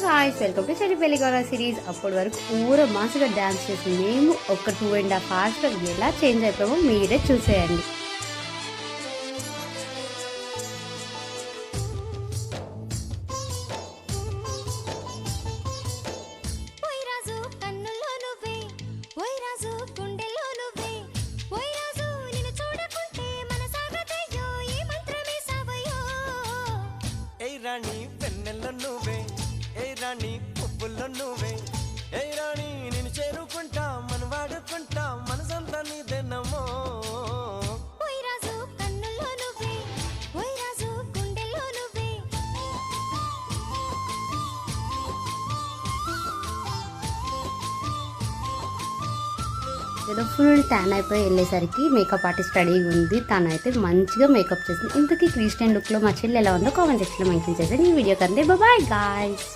Guys, welcome to చెడి పెళ్లిగోర series. అప్పటి వరకు ఊర మాసుగా డ్యాన్స్ చేసి మేము ఒక 2.5 hours ఎలా చేంజ్ అయిపోయామో మీరే చూసేయండి. రాణి పెన్నెల్లో నువ్వే, ఏ రాణి పువ్వుల్లో నువ్వే, ఏ రాణి నేను చేరుకుంటా, మన వాడుకుంటా, మనసంతా నీదేనమ్మో. ఏదో ఫుల్ ట్యాన్ అయిపోయి వెళ్ళేసరికి మేకప్ ఆర్టిస్ట్ రెడీగా ఉంది. తనైతే మంచిగా మేకప్ చేసింది. ఇంతకీ క్రిస్టియన్ లుక్లో మా చెల్లి ఎలా ఉందో కామెంట్ సెక్షన్లో మెన్షన్ చేసి ఈ వీడియో కంటే బాయ్ గాయ్స్.